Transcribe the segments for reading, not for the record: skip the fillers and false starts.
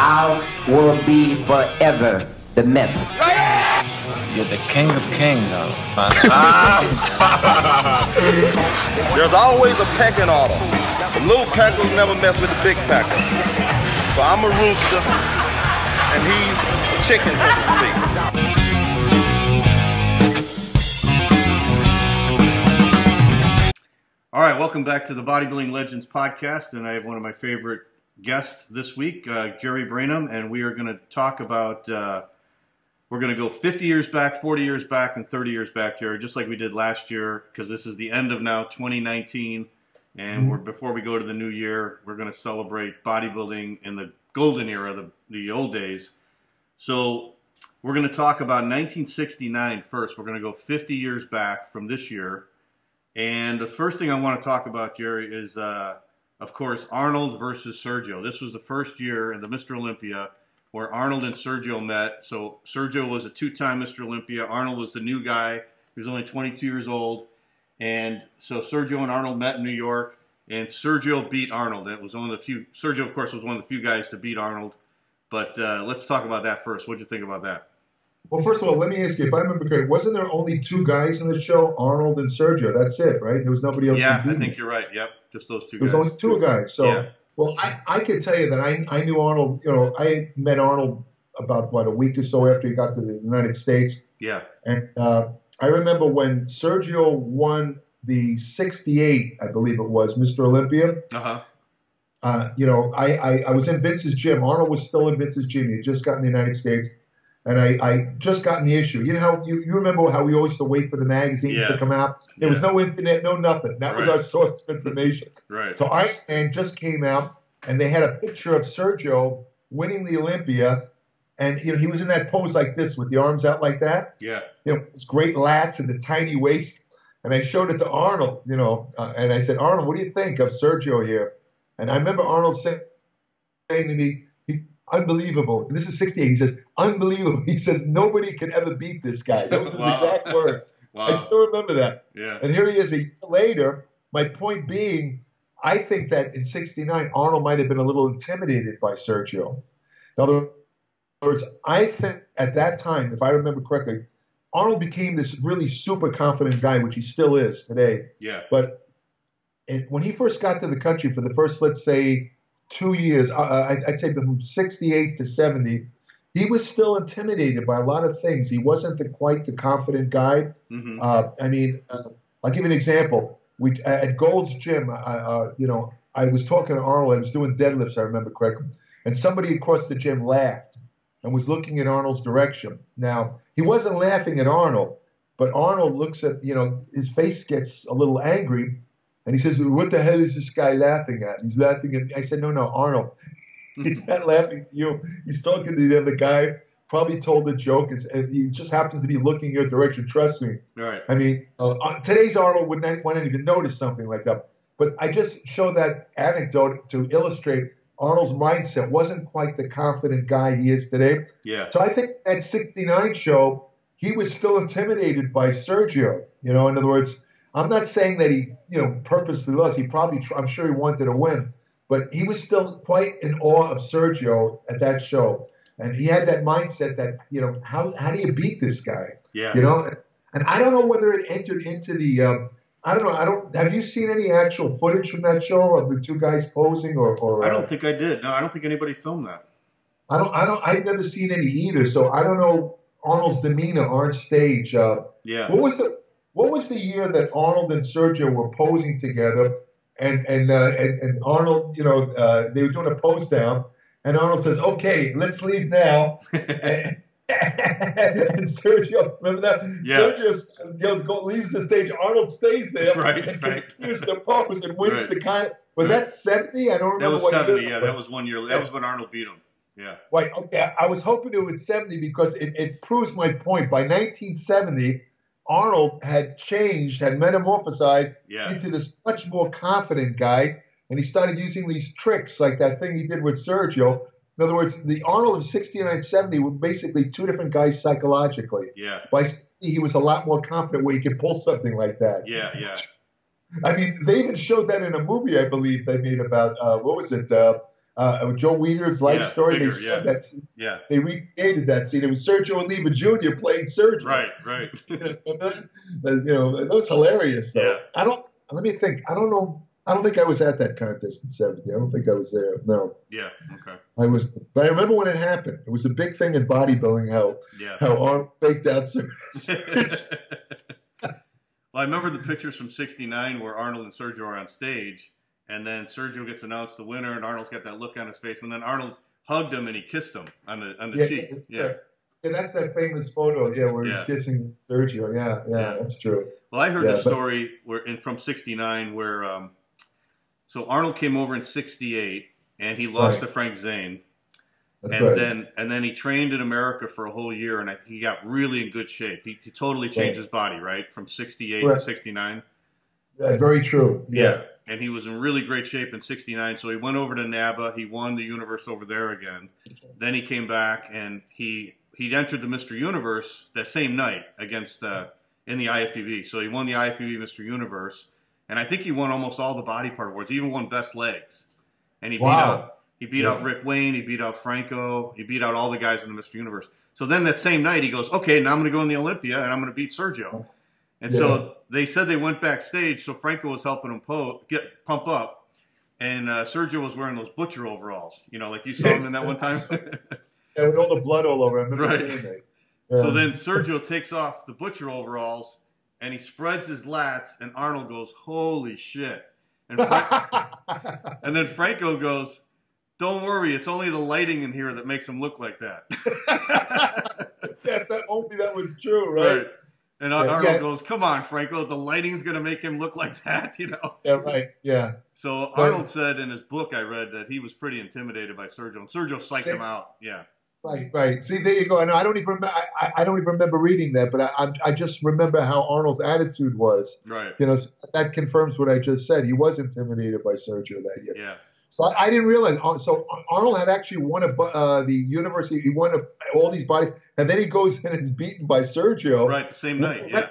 I will be forever the myth. You're the king of kings, There's always a pecking order. The little peckers never mess with the big peckers. So I'm a rooster, and he's a chicken, so to speak. All right, welcome back to the Bodybuilding Legends podcast, and I have one of my favorite guests this week, Jerry Brainum, and we are going to talk about, we're going to go 50 years back, 40 years back, and 30 years back, Jerry, just like we did last year, because this is the end of now 2019, and before we go to the new year, we're going to celebrate bodybuilding in the golden era, the old days. So we're going to talk about 1969 first. We're going to go 50 years back from this year. And the first thing I want to talk about, Jerry, is, of course, Arnold versus Sergio. This was the first year in the Mr. Olympia where Arnold and Sergio met. So Sergio was a two-time Mr. Olympia. Arnold was the new guy. He was only 22 years old. And so Sergio and Arnold met in New York, and Sergio beat Arnold. It was one of the few. Sergio, of course, was one of the few guys to beat Arnold. But let's talk about that first. What do you think about that? Well, first of all, let me ask you, if I remember correctly, wasn't there only two guys in the show, Arnold and Sergio? That's it, right? There was nobody else. Yeah, I think you're right. Yep, just those two guys. There was only two guys. So, yeah. Well, I could tell you that I knew Arnold. You know, I met Arnold about, a week or so after he got to the United States. Yeah. And I remember when Sergio won the 68, I believe it was, Mr. Olympia. You know, I was in Vince's gym. Arnold was still in Vince's gym. He had just gotten the United States. And I just gotten the issue. You know how you remember how we always used to wait for the magazines to come out? There was no internet, no nothing. That was our source of information. So Iron Man just came out, and they had a picture of Sergio winning the Olympia, and you know he was in that pose like this with the arms out like that. Yeah. You know, his great lats and the tiny waist. And I showed it to Arnold. You know, and I said, Arnold, what do you think of Sergio here? And I remember Arnold saying to me, unbelievable. And this is 68. He says, unbelievable. He says, nobody can ever beat this guy. That was his exact words. I still remember that. Yeah. And here he is a year later. My point being, I think that in 69, Arnold might have been a little intimidated by Sergio. In other words, I think at that time, if I remember correctly, Arnold became this really super confident guy, which he still is today. Yeah. But when he first got to the country for the first, let's say, 2 years, I'd say from 68 to 70, he was still intimidated by a lot of things. He wasn't quite the confident guy. I mean, I'll give you an example. At Gold's Gym, you know, I was talking to Arnold. I was doing deadlifts, I remember correctly, and somebody across the gym laughed and was looking in Arnold's direction. Now, he wasn't laughing at Arnold, but Arnold looks at, you know, his face gets a little angry. And he says, what the hell is this guy laughing at? He's laughing at me. I said, no, Arnold. He's not laughing at you. He's talking to the other guy, probably told a joke. And he just happens to be looking your direction. Trust me. Right. I mean, today's Arnold wouldn't even notice something like that. But I just show that anecdote to illustrate Arnold's mindset wasn't quite the confident guy he is today. Yeah. So I think at 69 show, he was still intimidated by Sergio. You know, in other words, I'm not saying that he, you know, purposely lost. He probably, I'm sure he wanted to win, but he was still quite in awe of Sergio at that show, and he had that mindset that, you know, how do you beat this guy? Yeah. You know, and I don't know whether it entered into the. I don't know. Have you seen any actual footage from that show of the two guys posing or I don't think I did. No, I don't think anybody filmed that. I've never seen any either, so I don't know Arnold's demeanor on stage. Yeah. What was the year that Arnold and Sergio were posing together, and Arnold, you know, they were doing a pose down, and Arnold says, "Okay, let's leave now." And Sergio, remember that? Yeah. Sergio leaves the stage. Arnold stays there, and continues to pose and wins the kind. Was that 70? I don't remember. That was 70. Yeah, that was 1 year. That was when Arnold beat him. Yeah. Right. Okay. I was hoping it was 70 because it proves my point. By 1970. Arnold had changed, had metamorphosized into this much more confident guy, and he started using these tricks like that thing he did with Sergio. In other words, the Arnold of 69-70 were basically two different guys psychologically. Yeah. By 60, he was a lot more confident where he could pull something like that. Yeah, yeah. I mean, they even showed that in a movie, I believe, they made about, what was it, Joe Weider's life story. Bigger, they showed that scene. Yeah. They recreated that scene. It was Sergio Oliva Jr. playing Sergio. Right. That was hilarious. Though. Yeah. Let me think. I don't know. I don't think I was at that contest in '70. I don't think I was there. No. Yeah. Okay. I was, but I remember when it happened. It was a big thing in bodybuilding. How Arnold faked out Sergio. Well, I remember the pictures from '69 where Arnold and Sergio are on stage, and then Sergio gets announced the winner, and Arnold's got that look on his face, and then Arnold hugged him and he kissed him on the cheek. Yeah, that's that famous photo. Yeah, where he's kissing Sergio. Yeah, that's true. Well, I heard the story from '69 where so Arnold came over in '68 and he lost to Frank Zane. And then he trained in America for a whole year, and I think he got really in good shape. He totally changed his body, right, from '68 to '69. Yeah, very true. Yeah, and he was in really great shape in '69. So he went over to NABBA. He won the Universe over there again. Then he came back and he entered the Mr. Universe that same night against in the IFBB. So he won the IFBB Mr. Universe, and I think he won almost all the body part awards. He even won best legs, and he beat out. He beat out Rick Wayne. He beat out Franco. He beat out all the guys in the Mr. Universe. So then that same night, he goes, okay, now I'm going to go in the Olympia, and I'm going to beat Sergio. And so they said they went backstage, so Franco was helping him pump up, and Sergio was wearing those butcher overalls, like you saw him in that one time. Yeah, with all the blood all over him. Right. Yeah. So then Sergio takes off the butcher overalls, and he spreads his lats, and Arnold goes, holy shit. And then Franco goes, don't worry, it's only the lighting in here that makes him look like that. Only that was true, right? And Arnold goes, come on, Franco, the lighting's going to make him look like that, Yeah, right, yeah. So Arnold said in his book I read that he was pretty intimidated by Sergio, and Sergio psyched him out, Right. See, there you go. I don't even remember. I don't even remember reading that, but I just remember how Arnold's attitude was. Right. That confirms what I just said. He was intimidated by Sergio that year. Yeah. So I didn't realize. So Arnold had actually won the university. He won all these bodies, and then he goes in and is beaten by Sergio. Right, the same night. Yeah.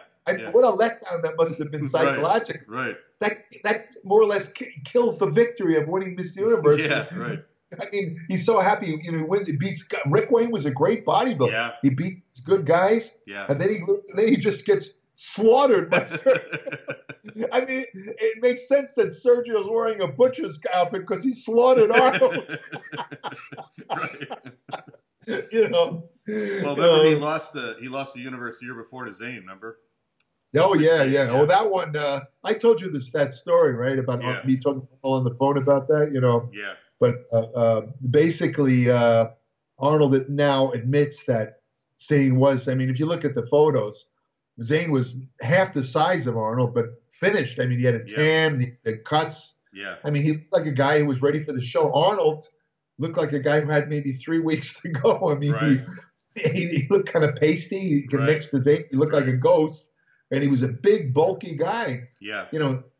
What a letdown that must have been psychologically. Right. That more or less kills the victory of winning Miss Universe. Yeah. Right. I mean, he's so happy. He beats Rick Wayne was a great bodybuilder. Yeah. He beats good guys. Yeah. And then he just gets slaughtered by Sergio. I mean, it makes sense that Sergio's wearing a butcher's outfit because he slaughtered Arnold. Right. Well, remember he lost the Universe the year before to Zane, remember? Oh, yeah. Oh, that one, I told you that story, right, about me talking on the phone about that, Yeah. But basically, Arnold now admits that Zane was, I mean, if you look at the photos, Zane was half the size of Arnold, but finished. I mean, he had a tan, the cuts. Yeah. I mean, he looked like a guy who was ready for the show. Arnold looked like a guy who had maybe 3 weeks to go. I mean, he looked kind of pasty. He can mix the Zane. He looked like a ghost. And he was a big, bulky guy. Yeah.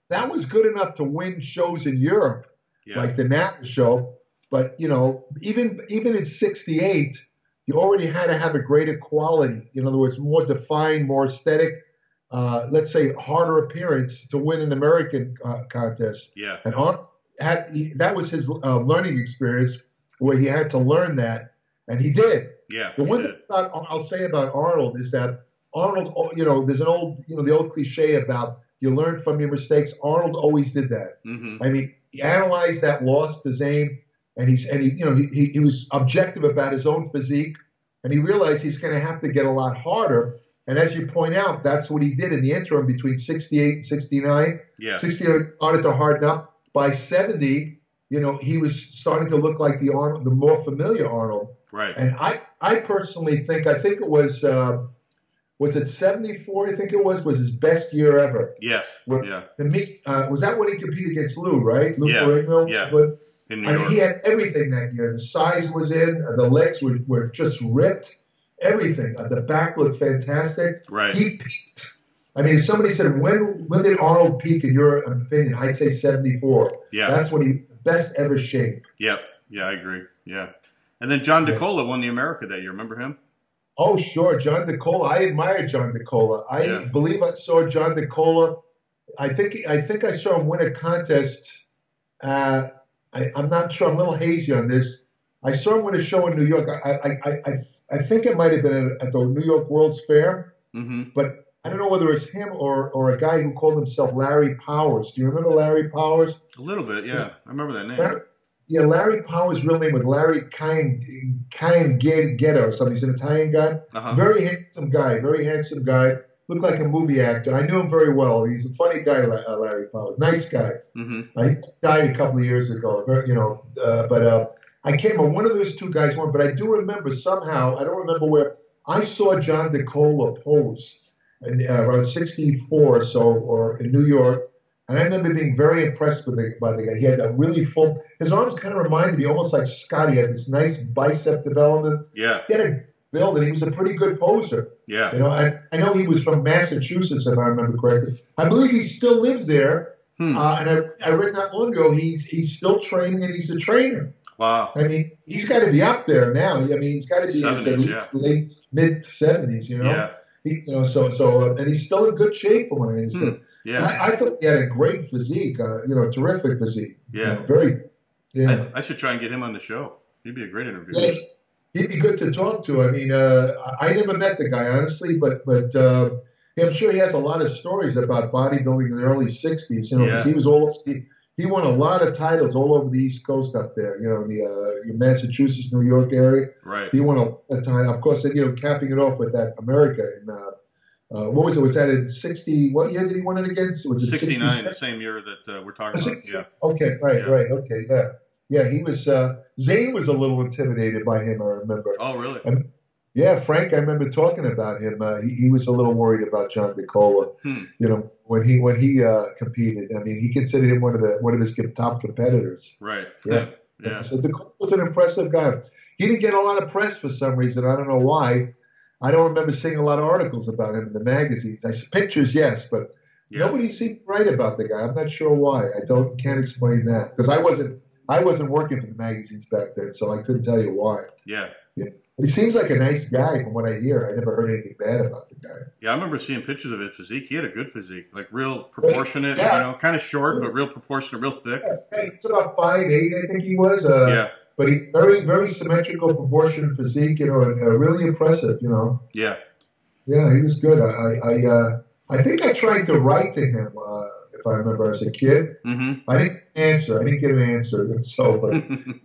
That was good enough to win shows in Europe, like the NABBA show. But, even in '68, you already had to have a greater quality. In other words, more defined, more aesthetic, let's say harder appearance to win an American contest. Yeah. And that was his learning experience where he had to learn that. And he did. Yeah. The one thing I'll say about Arnold is that Arnold, there's an old, the old cliche about you learn from your mistakes. Arnold always did that. Mm-hmm. I mean, he analyzed that loss to Zane, and he was objective about his own physique, and he realized he's going to have to get a lot harder. And as you point out, that's what he did in the interim between '68 and '69. Yeah. '69 started to harden up. By '70, he was starting to look like the more familiar Arnold. Right. And I personally think it was it 74? I think it was his best year ever. Yes. To me, was that when he competed against Lou, right? Lou Ferrigno? Yeah. But, in New York. He had everything that year. The size was in, the legs were just ripped, everything. The back looked fantastic. Right. He peaked. I mean, if somebody said, when did Arnold peak in your opinion? I'd say 74. Yeah. That's when he was best ever shape. Yep. Yeah, I agree. Yeah. And then Jon DeCola won the America that year. Remember him? Oh, sure. Jon DeCola. I admire Jon DeCola. I believe I saw Jon DeCola. I think I saw him win a contest. I'm not sure. I'm a little hazy on this. I saw him with a show in New York. I think it might have been at the New York World's Fair, but I don't know whether it's him or a guy who called himself Larry Powers. Do you remember Larry Powers? A little bit, yeah. I remember that name. Larry Powers' real name was Larry Cainguetta or something. He's an Italian guy. Very handsome guy. Looked like a movie actor. I knew him very well. He's a funny guy, Larry Powers. Nice guy. He died a couple of years ago. But I came on one of those two guys won. But I do remember somehow, I don't remember where, I saw Jon DeCola pose around 64 or so, or in New York. And I remember being very impressed by the guy. He had a really full, his arms kind of reminded me almost like Scotty. He had this nice bicep development. Yeah. He had a build, and he was a pretty good poser. Yeah. You know, I know he was from Massachusetts, if I remember correctly. I believe he still lives there. And I read not long ago he's still training, and he's a trainer. Wow. I mean, he's got to be up there now. I mean, he's got to be in his late mid-70s, you know. Yeah. And he's still in good shape from what I understand. Yeah. I thought he had a great physique, terrific physique. Yeah. Yeah. I should try and get him on the show. He'd be a great interview. Yeah, he'd be good to talk to. I mean, I never met the guy, honestly, but I'm sure he has a lot of stories about bodybuilding in the early 60s, you know, because he won a lot of titles all over the East Coast up there, you know, in the Massachusetts, New York area. Right. He won a lot of time. Of course, capping it off with that America in what was it? Was that in 60? What year did he win it against? Was it 69, 66? The same year that we're talking about. Yeah. Okay, right. Okay, yeah. Yeah, he was, Zane was a little intimidated by him, I remember. Oh, really? Frank, I remember talking about him. He was a little worried about Jon DeCola, you know, when he competed. I mean, he considered him one of his top competitors. Right. Yeah. Yeah. So DeCola was an impressive guy. He didn't get a lot of press for some reason. I don't know why. I don't remember seeing a lot of articles about him in the magazines. Pictures, yes, but nobody seemed to write about the guy. I'm not sure why. Can't explain that because I wasn't working for the magazines back then, so I couldn't tell you why. Yeah. But he seems like a nice guy from what I hear. I never heard anything bad about the guy. Yeah, I remember seeing pictures of his physique. He had a good physique, like real proportionate, you know, kind of short, but real proportionate, real thick. Yeah, he's about 5'8", I think he was. But he's very, very symmetrical, proportionate physique, you know, and really impressive, you know. Yeah. Yeah, he was good. I think I tried to write to him, if I remember, as a kid. I didn't answer. I didn't get an answer. So, but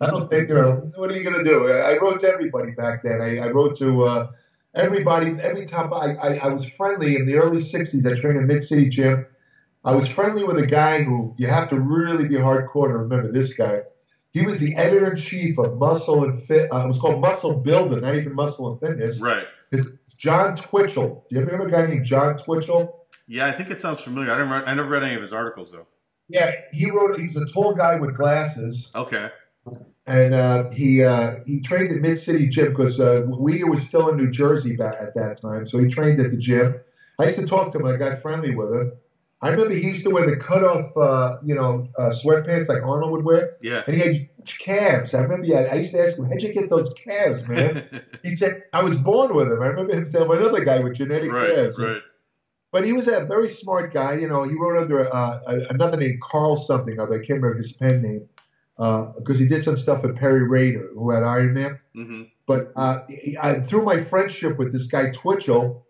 I don't think, what are you going to do? I wrote to everybody back then. I wrote to everybody. Every time I was friendly in the early 60s. I trained in Mid-City Gym. I was friendly with a guy who you have to really be hardcore to remember this guy. He was the editor-in-chief of Muscle and Fit. It was called Muscle Builder, not even Muscle and Fitness. Right. It's John Twitchell. Do you ever hear of a guy named John Twitchell? Yeah, I think it sounds familiar. I never read any of his articles, though. Yeah, he was a tall guy with glasses. Okay. And he trained at Mid-City Gym because Weir was still in New Jersey at that time, so he trained at the gym. I used to talk to him. I got friendly with him. I remember he used to wear the cut-off, sweatpants like Arnold would wear. Yeah. And he had huge calves. I remember I used to ask him, how'd you get those calves, man? He said, I was born with them. I remember him telling another guy with genetic calves. Right. But he was a very smart guy. You know, he wrote under another name, Carl something. I can't remember his pen name because he did some stuff with Perry Rader, who had Iron Man. But through my friendship with this guy Twitchell,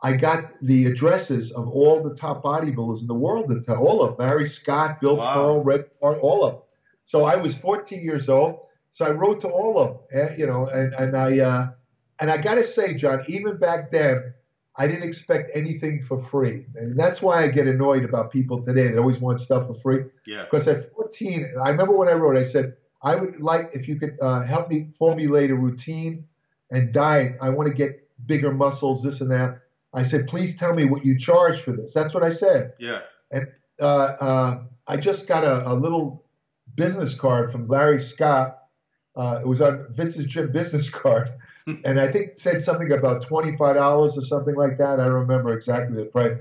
I got the addresses of all the top bodybuilders in the world, all of them. Larry Scott, Bill Pearl, Red Hart, all of them. So I was 14 years old. So I wrote to all of them, you know, and I got to say, John, even back then, I didn't expect anything for free. And that's why I get annoyed about people today that always want stuff for free. Yeah. Because at 14, I remember when I wrote, I said, I would like if you could help me formulate a routine and diet. I want to get bigger muscles, this and that. I said, please tell me what you charge for this. That's what I said. Yeah. And I just got a little business card from Larry Scott. It was on Vince's Gym business card. And I think it said something about $25 or something like that. I don't remember exactly the price.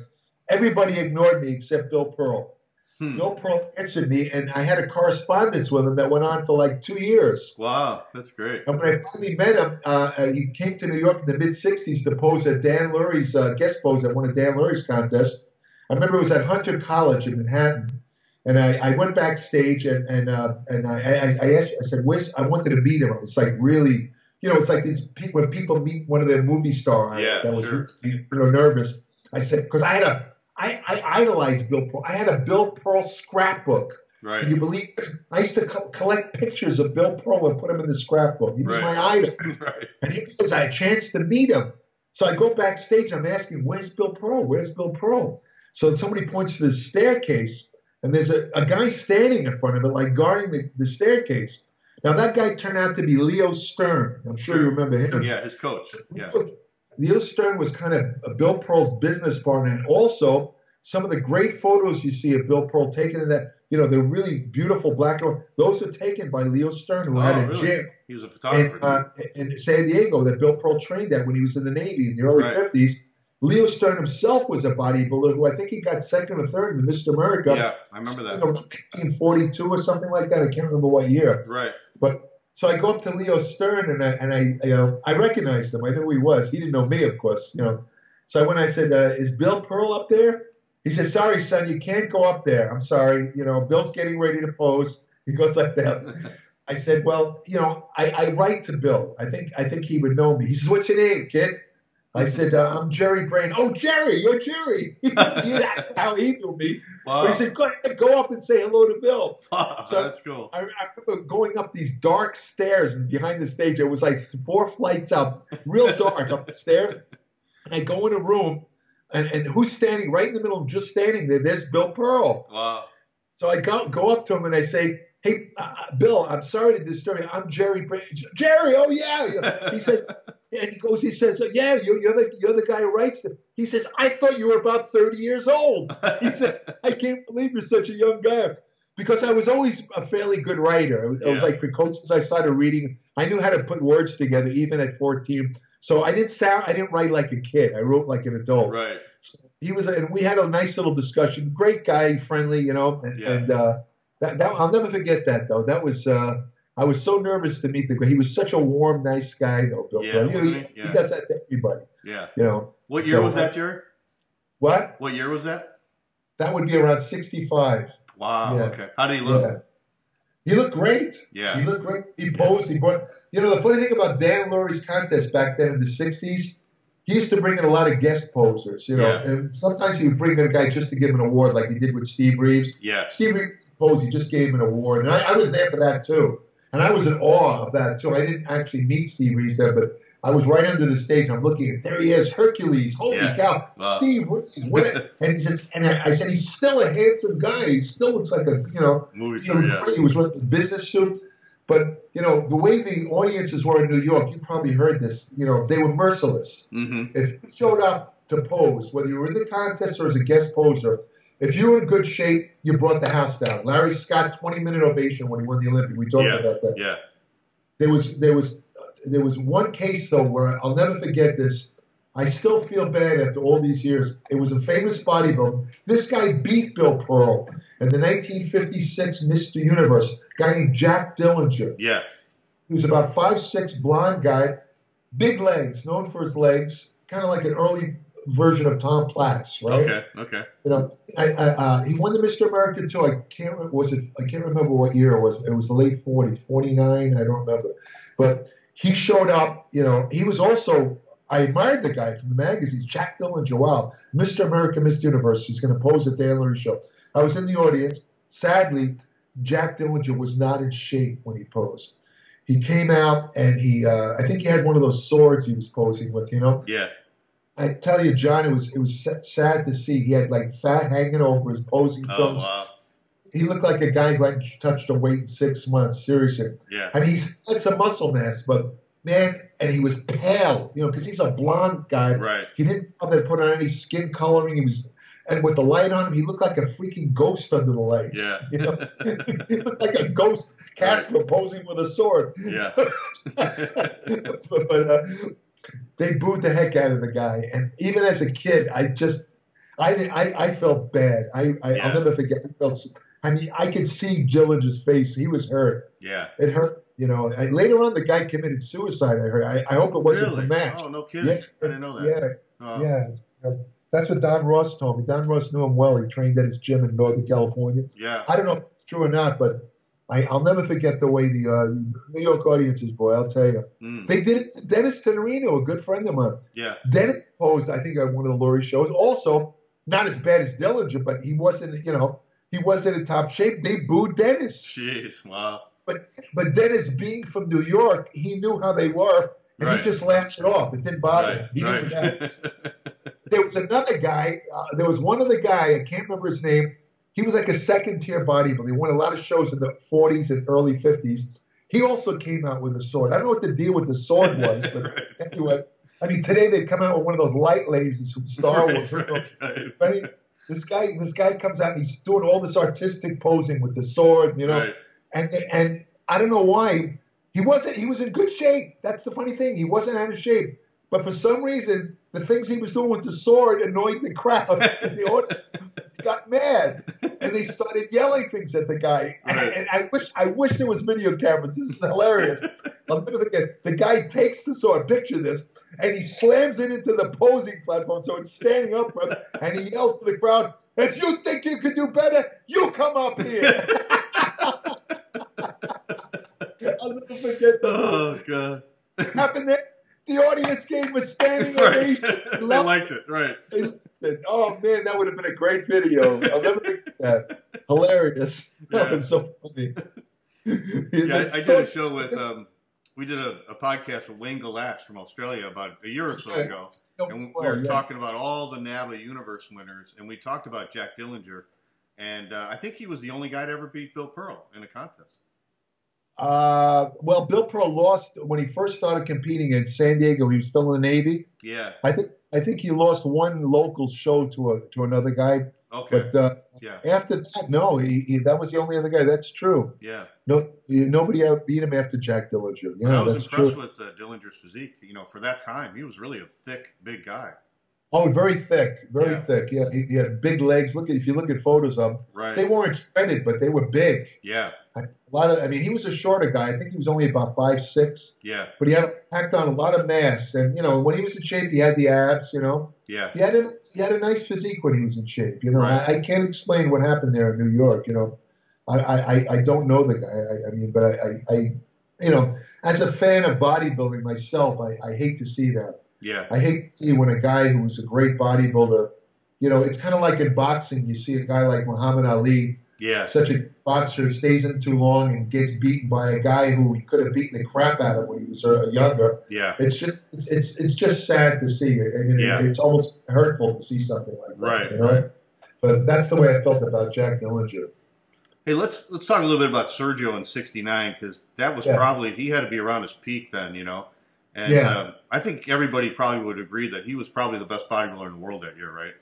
Everybody ignored me except Bill Pearl. Bill Pearl answered me, and I had a correspondence with him that went on for like 2 years. Wow, that's great. And when I finally met him, he came to New York in the mid-'60s to pose at Dan Lurie's guest pose at one of Dan Lurie's contests. I remember it was at Hunter College in Manhattan. And I went backstage and I asked, I said, I wanted to meet him. It was like really, it's like these people, when people meet one of their movie stars. I was really nervous. I said, because I idolized Bill Pearl. I had a Bill Pearl scrapbook. Right. Can you believe this? I used to collect pictures of Bill Pearl and put them in the scrapbook. He was my idol. Right. And he says, I had a chance to meet him. So I go backstage. I'm asking, where's Bill Pearl? Where's Bill Pearl? So somebody points to the staircase, and there's a guy standing in front of it, like guarding the staircase. Now, that guy turned out to be Leo Stern. I'm sure you remember him. Yeah, his coach. Yeah. Leo Stern was kind of Bill Pearl's business partner, and also some of the great photos you see of Bill Pearl taken in that, the really beautiful black and white, those are taken by Leo Stern, who had a gym. He was a photographer. In San Diego that Bill Pearl trained at when he was in the Navy in the early 50s. Leo Stern himself was a bodybuilder who I think he got second or third in the Mr. America. Yeah, I remember that. 1942 or something like that. I can't remember what year. Right. But so I go up to Leo Stern and I recognized him. I knew who he was. He didn't know me, of course. So when I said, "Is Bill Pearl up there?" He said, "Sorry, son, you can't go up there. I'm sorry. Bill's getting ready to pose." He goes like that. I said, "Well, I write to Bill. I think he would know me." He says, "What's your name, kid?" I said, "I'm Jerry Brain." "Oh, Jerry, you're Jerry." That's how he knew me. Wow. But he said, go up and say hello to Bill. Wow, so that's cool. I remember going up these dark stairs, and behind the stage, it was like 4 flights up, real dark up the stairs. And I go in a room, and who's standing right in the middle, just standing there? There's Bill Pearl. Wow. So I go up to him, and I say, "Hey, Bill, I'm sorry to disturb you. I'm Jerry Brain." "Jerry, oh, yeah." He says... And he says, "Yeah, you're the guy who writes them." He says, "I thought you were about 30 years old." He says, "I can't believe you're such a young guy." Because I was always a fairly good writer. I was like precocious. I started reading. I knew how to put words together, even at 14. So I didn't write like a kid. I wrote like an adult. Right. And we had a nice little discussion. Great guy, friendly, And I'll never forget that, though. That was. I was so nervous to meet the guy. He was such a warm, nice guy, though, Bill. Yeah, he does that to everybody. Yeah. What year was that, Jerry? What? What year was that? That would be around 65. Wow. Yeah. Okay. How did he look? Yeah. He looked great. Yeah. He looked great. He posed. He brought. The funny thing about Dan Laurie's contest back then in the 60s, he used to bring in a lot of guest posers. And sometimes he would bring in a guy just to give him an award, like he did with Steve Reeves. Yeah. Steve Reeves posed. He just gave him an award, and I was there for that too. And I was in awe of that, too. I didn't actually meet Steve Reeves there, but I was right under the stage. I'm looking, and there he is, Hercules. Holy cow, Steve Reeves. And he says, and I said, he's still a handsome guy. He still looks like a, movie star, he was wearing a business suit. But, the way the audiences were in New York, you probably heard this, they were merciless. Mm-hmm. If you showed up to pose, whether you were in the contest or as a guest poser, if you were in good shape, you brought the house down. Larry Scott, 20-minute ovation when he won the Olympia. We talked about that. Yeah. There was one case, though, where I'll never forget this. I still feel bad after all these years. It was a famous bodybuilder. This guy beat Bill Pearl in the 1956 Mr. Universe, a guy named Jack Dillinger. Yeah. He was about 5'6", blonde guy, big legs, known for his legs, kind of like an early version of Tom Platz, right? Okay. He won the Mr. America too. I can't remember what year it was. It was the late 40s, 49. I don't remember, but he showed up. He was also. I admired the guy from the magazines. Jack Dillinger, wow, Mr. America, Mr. Universe. He's going to pose at the Larry show. I was in the audience. Sadly, Jack Dillinger was not in shape when he posed. He came out and I think he had one of those swords he was posing with. Yeah. I tell you, John, it was sad to see. He had like fat hanging over his posing trunks. Oh, wow. He looked like a guy who hadn't touched a weight in 6 months, seriously. Yeah. And he had some muscle mass, but man, and he was pale, because he's a blonde guy. Right. He didn't bother to put on any skin coloring. And with the light on him, he looked like a freaking ghost under the lights. Yeah. He looked like a ghost Casper posing with a sword. Yeah. but they booed the heck out of the guy, and even as a kid, I felt bad. I'll never forget. I could see Dillinger's face. He was hurt. Yeah, it hurt. Later on, the guy committed suicide. I heard. I hope it wasn't the match. Oh, no kidding! I didn't know that. Yeah. That's what Don Ross told me. Don Ross knew him well. He trained at his gym in Northern California. Yeah. I don't know if it's true or not, but I'll never forget the way the New York audiences, boy, I'll tell you. They did it to Dennis Tenorino, a good friend of mine. Yeah. Dennis posed, I think, on one of the Laurie shows. Also, not as bad as Dillinger, but he wasn't, he wasn't in top shape. They booed Dennis. Jeez, wow. But Dennis, being from New York, he knew how they were, and he just laughed it off. It didn't bother him. He knew that. There was another guy. There was one other guy. I can't remember his name. He was like a second-tier bodybuilder. He won a lot of shows in the 40s and early 50s. He also came out with a sword. I don't know what the deal with the sword was, but anyway. I mean, today they come out with one of those light lasers from Star Wars. Right. This guy comes out and he's doing all this artistic posing with the sword, and I don't know why he was in good shape. That's the funny thing. He wasn't out of shape, but for some reason the things he was doing with the sword annoyed the crowd. The audience got mad and they started yelling things at the guy. And I wish there was video cameras. This is hilarious. I'll never forget. The guy takes the sword. Picture this. And he slams it into the posing platform so it's standing upright, and he yells to the crowd, "If you think you can do better, you come up here." I'll never forget that. Oh, God. What happened there? The audience gave him a standing ovation. They liked it, right. Oh, man, that would have been a great video. I'll never forget that. Hilarious. That was so funny. Yeah, I did a show with... we did a podcast with Wayne Galash from Australia about a year or so ago, and we were talking about all the NABBA Universe winners, and we talked about Jack Dillinger, and I think he was the only guy to ever beat Bill Pearl in a contest. Well, Bill Pearl lost when he first started competing in San Diego. He was still in the Navy. Yeah. I think he lost one local show to another guy. Okay. But after that, no, that was the only other guy. That's true. Yeah. No, nobody outbeat him after Jack Dillinger. I was impressed with Dillinger's physique. For that time, he was really a thick, big guy. Oh, very thick, very thick. Yeah, he had big legs. If you look at photos of him, they weren't shredded, but they were big. Yeah. He was a shorter guy. I think he was only about 5'6". Yeah. But he had packed on a lot of mass, and when he was in shape, he had the abs. Yeah. He had a nice physique when he was in shape. I can't explain what happened there in New York. I don't know the guy. But I as a fan of bodybuilding myself, I hate to see that. Yeah. I hate to see when a guy who's a great bodybuilder, it's kind of like in boxing. You see a guy like Muhammad Ali, such a boxer, stays in too long and gets beaten by a guy who he could have beaten the crap out of when he was younger. Yeah. It's just sad to see it. It's almost hurtful to see something like that. Right. But that's the way I felt about Jack Dillinger. Hey, let's talk a little bit about Sergio in '69, because that was probably, he had to be around his peak then, And I think everybody probably would agree that he was probably the best bodybuilder in the world that year, right?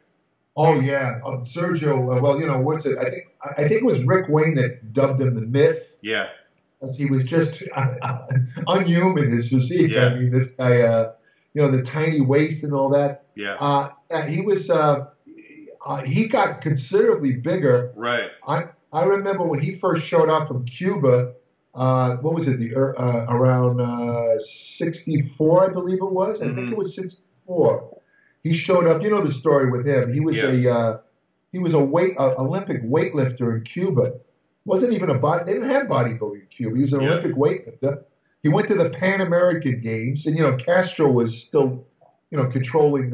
Oh yeah, Sergio. Well, what's it? I think it was Rick Wayne that dubbed him the Myth. Yeah, because he was just unhuman, his physique. Yeah. I mean, this guy, the tiny waist and all that. Yeah, he was. He got considerably bigger. Right. I remember when he first showed up from Cuba. What was it? Around 64, I believe it was. I think it was 64. He showed up. You know the story with him. He was Olympic weightlifter in Cuba. Wasn't even a body. They didn't have bodybuilding in Cuba. He was an Olympic weightlifter. He went to the Pan American Games, and Castro was still, controlling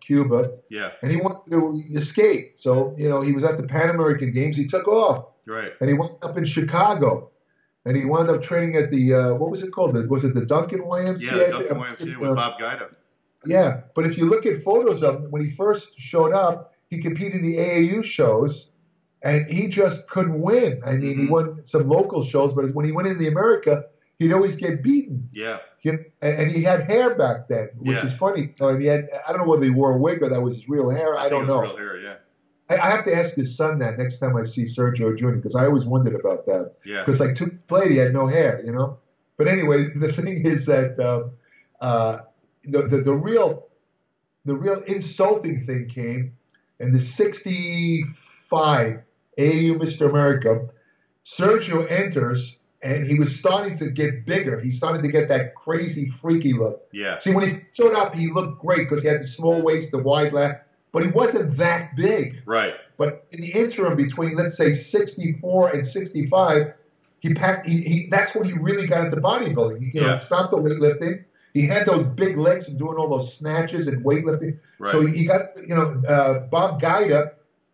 Cuba. Yeah. And he wanted to escape. So he was at the Pan American Games. He took off. Right. And he wound up in Chicago. And he wound up training at the, what was it called? Was it the Duncan YMCA? Yeah, Duncan YMCA with Bob Guido. Yeah, but if you look at photos of him, when he first showed up, he competed in the AAU shows, and he just couldn't win. I mean, he won some local shows, but when he went into America, he'd always get beaten. Yeah. And he had hair back then, which is funny. So he had, I don't know whether he wore a wig or that was his real hair. I don't know. Real hair, yeah. I have to ask his son that next time I see Sergio Jr., because I always wondered about that. Yeah. Because like 2 years later, he had no hair, But anyway, the thing is that the real insulting thing came in the 65 AAU Mr. America. Sergio enters, and he was starting to get bigger. He started to get that crazy, freaky look. Yeah. See, when he showed up, he looked great because he had the small waist, the wide lat. but he wasn't that big. Right. But in the interim between, let's say, 64 and 65, that's when he really got into bodybuilding. You know, stopped the weightlifting. He had those big legs and doing all those snatches and weightlifting. Right. So he got, Bob Guida,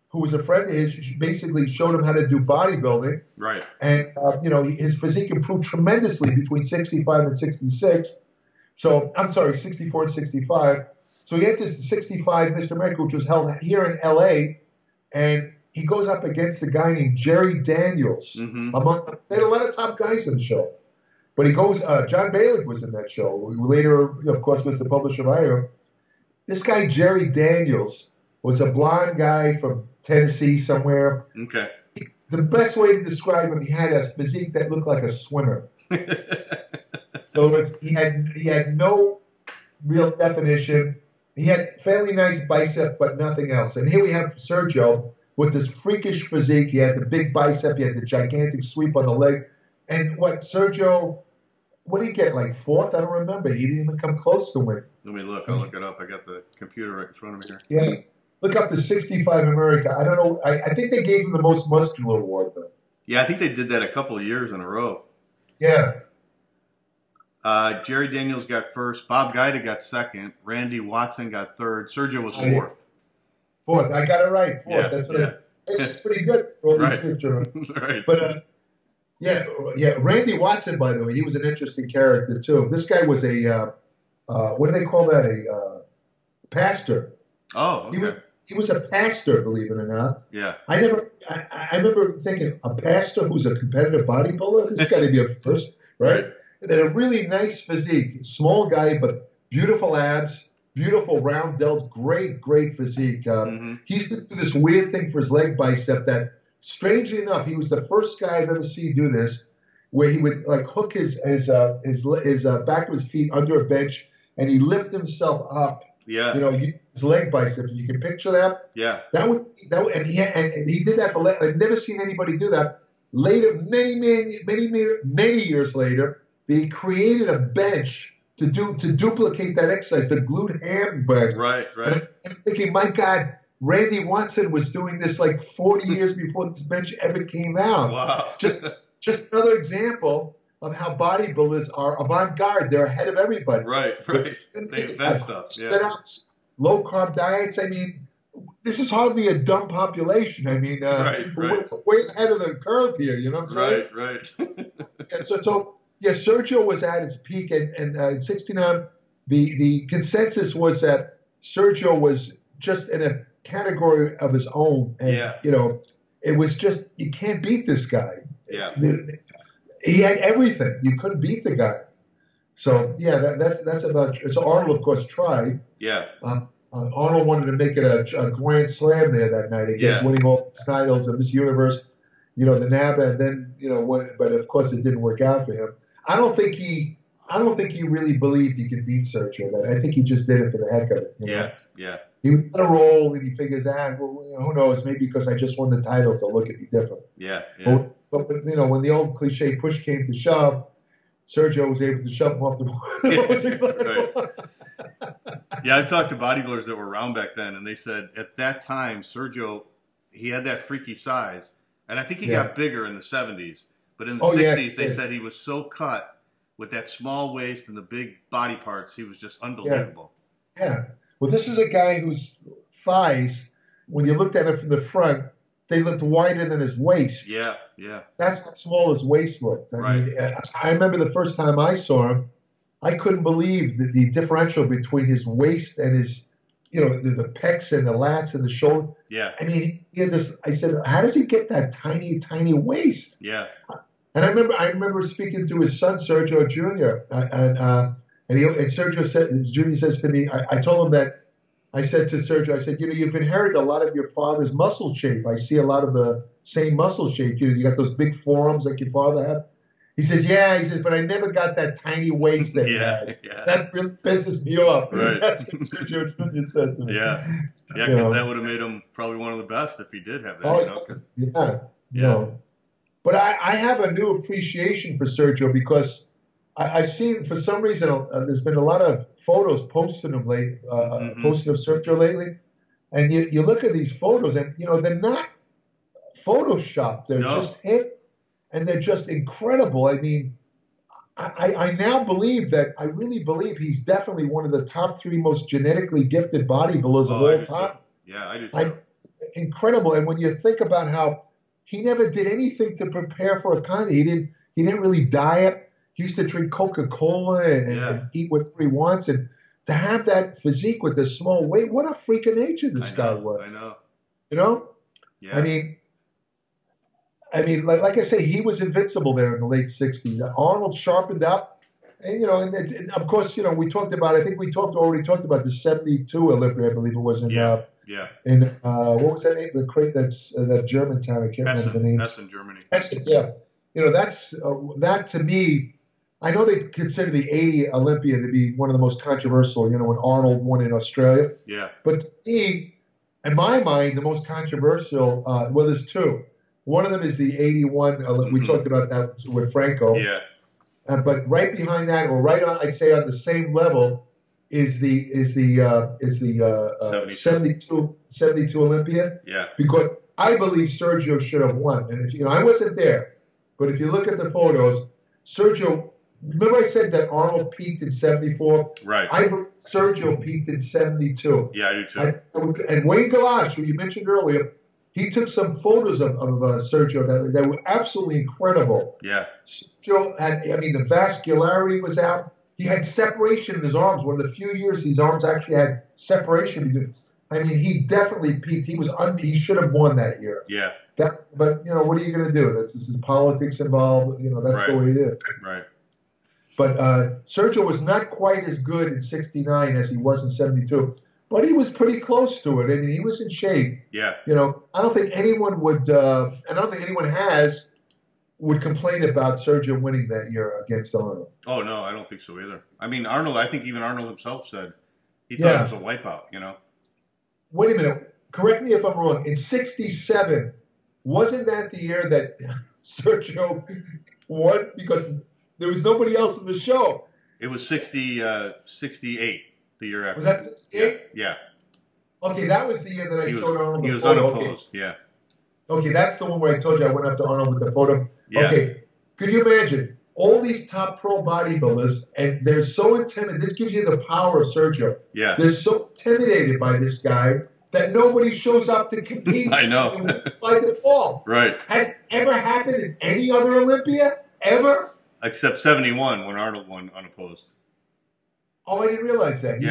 who was a friend of his, basically showed him how to do bodybuilding. Right. And, his physique improved tremendously between 65 and 66. So, I'm sorry, 64 and 65. So he had this 65 Mr. America, which was held here in L.A., and he goes up against a guy named Jerry Daniels. Mm-hmm. They had a lot of top guys in the show. But he goes, John Bailey was in that show, who later, of course, was the publisher of IFBB. This guy, Jerry Daniels, was a blonde guy from Tennessee somewhere. Okay. The best way to describe him, he had a physique that looked like a swimmer. So he had no real definition. He had fairly nice bicep, but nothing else. And here we have Sergio with this freakish physique. He had the big bicep. He had the gigantic sweep on the leg. And Sergio, what did he get, like fourth? I don't remember. He didn't even come close to winning. Let me look. I'll look it up. I got the computer right in front of me here. Yeah. Look up the 65 America. I don't know. I think they gave him the most muscular award, though. Yeah, I think they did that a couple of years in a row. Yeah. Jerry Daniels got first. Bob Guida got second. Randy Watson got third. Sergio was fourth. Fourth. I got it right. Fourth. Yeah, It's pretty good for all these systems. Right. But, Randy Watson, by the way, he was an interesting character, too. This guy was a, what do they call that? A pastor. Oh, okay. He was a pastor, believe it or not. Yeah. I remember thinking, a pastor who's a competitive bodybuilder? This got to be a first, right? And had a really nice physique. Small guy, but beautiful abs, beautiful round delts, great physique. He used to do this weird thing for his leg bicep that, strangely enough, he was the first guy I've ever seen do this, where he would like hook his back of his feet under a bench and he lift himself up. Yeah. His leg biceps. You can picture that. Yeah. And he did that for. I've never seen anybody do that. Later, many years later, they created a bench to duplicate that exercise, the glute ham bench. Right. And I'm thinking, my God, Randy Watson was doing this like 40 years before this bench ever came out. Wow. Just another example of how bodybuilders are avant-garde. They're ahead of everybody. Right. They invent stuff. Sit-ups, low-carb diets. I mean, this is hardly a dumb population. I mean, we're way ahead of the curve here, you know what I'm saying? Right. Sergio was at his peak, and in 69, the consensus was that Sergio was just in a category of his own. And, it was just, you can't beat this guy. Yeah. He had everything. You couldn't beat the guy. So, that's about – so Arnold, of course, tried. Yeah. Arnold wanted to make it a grand slam there that night, I guess, winning all the titles of Mr. Universe, the NABBA, and then, but of course it didn't work out for him. I don't think he really believed he could beat Sergio. I think he just did it for the heck of it. Yeah. He was on a roll, and he figures, who knows? Maybe because I just won the titles, they'll look at me different. Yeah. But when the old cliche push came to shove, Sergio was able to shove him off the Yeah, I've talked to bodybuilders that were around back then, and they said at that time, Sergio, he had that freaky size, and I think he got bigger in the 70s. But in the 60s, they said he was so cut with that small waist and the big body parts, he was just unbelievable. Yeah. Well, this is a guy whose thighs, when you looked at it from the front, they looked wider than his waist. Yeah. That's how small his waist looked. I mean, I remember the first time I saw him, I couldn't believe the differential between his waist and his, the pecs and the lats and the shoulder. Yeah. I mean, he had this. I said, how does he get that tiny waist? Yeah. And I remember speaking to his son Sergio Jr. And Sergio Jr. says to me, I told him that. I said to Sergio, you've inherited a lot of your father's muscle shape. I see a lot of the same muscle shape. You got those big forearms like your father had. He says, but I never got that tiny waist that he had. Yeah. That really pisses me off. Right. That's what Sergio Jr. said to me. Yeah, because that would have made him probably one of the best if he did have that. But I have a new appreciation for Sergio because I've seen, for some reason, there's been a lot of photos posted of Sergio lately. And you look at these photos, and they're not photoshopped. They're just hit, and they're just incredible. I mean, I now believe that I really believe he's definitely one of the top 3 most genetically gifted bodybuilders of all time. Yeah, I do too. Incredible. And when you think about how he never did anything to prepare for a contest, he didn't really diet. He used to drink Coca-Cola and eat whatever he wants, and to have that physique with the small weight, what a freak of nature this guy was. I know. You know? Yeah. I mean, like I say, he was invincible there in the late 60s. Arnold sharpened up. And, and of course, we talked about, I think we already talked about the 72 Olympia, I believe it was in, what was that name? That German town, I can't remember the name. That's in Germany. Essen, yeah. That to me, I know they consider the 80 Olympia to be one of the most controversial, when Arnold won in Australia. Yeah. But to me, in my mind, the most controversial, well, there's 2. One of them is the 81. We talked about that with Franco. Yeah. But right behind that, or right on, I'd say on the same level, is the 72 Olympia. Yeah. Because I believe Sergio should have won. And if I wasn't there, but if you look at the photos, Sergio. Remember I said that Arnold peaked in 74? Right. I believe Sergio peaked in 72. Yeah, I do too. And Wayne Galash, who you mentioned earlier, he took some photos of Sergio that were absolutely incredible. Yeah. Sergio had, the vascularity was out. He had separation in his arms. One of the few years his arms actually had separation. He definitely peaked. He should have won that year. Yeah. But, what are you going to do? This is politics involved. That's the way it is. Right. But Sergio was not quite as good in 69 as he was in 72. But he was pretty close to it. He was in shape. Yeah. I don't think anyone would, and I don't think anyone would complain about Sergio winning that year against Arnold. Oh, no, I don't think so either. Arnold, I think even Arnold himself said he thought it was a wipeout, Wait a minute. Correct me if I'm wrong. In 67, wasn't that the year that Sergio won? Because there was nobody else in the show. It was 68, the year after. Was that 68? Yeah. Okay, that was the year that I showed Arnold. He was unopposed, yeah. Okay, that's the one where I told you I went up to Arnold with the photo. Yeah. Okay, could you imagine all these top pro bodybuilders, and they're so intimidated. This gives you the power of Sergio. Yeah. They're so intimidated by this guy that nobody shows up to compete. I know. By default. Right. Has ever happened in any other Olympia? Ever? Except 71 when Arnold won unopposed. Oh, I didn't realize that.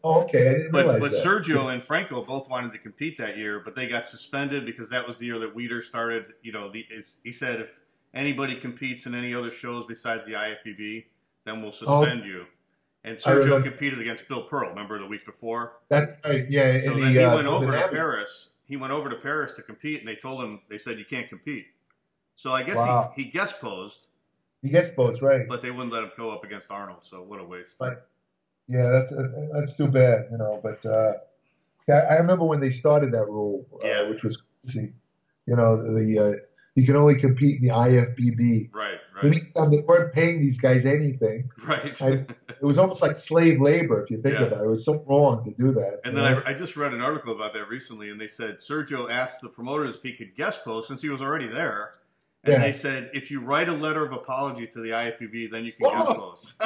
Okay, I didn't realize that. But Sergio and Franco both wanted to compete that year, but they got suspended because that was the year that Weider started. He said if anybody competes in any other shows besides the IFBB, then we'll suspend you. And Sergio competed against Bill Pearl, remember, the week before? That's right, yeah. So then he went over to Paris. He went over to Paris to compete, and they said you can't compete. So I guess he guest posed. He guest posed, right. But they wouldn't let him go up against Arnold, so what a waste. But, yeah, that's too bad, But I remember when they started that rule, which was crazy. You can only compete in the IFBB. Right. They weren't paying these guys anything. Right. It was almost like slave labor, if you think about it. It was so wrong to do that. And then I just read an article about that recently, and they said Sergio asked the promoters if he could guest post since he was already there. And they said, if you write a letter of apology to the IFBB, then you can guest post.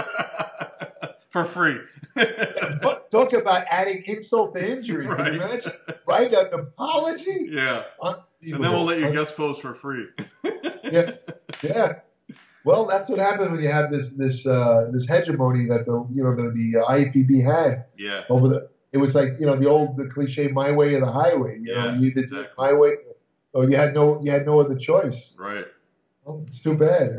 For free. Talk about adding insult to injury. Right. Can you imagine? Write an apology? Yeah. And then we'll let you guest post for free. Yeah. Well, that's what happens when you have this hegemony that the IFBB had. Yeah. It was like the cliche, my way or the highway. You either did my way, or you had no other choice. Right. Well, it's too bad.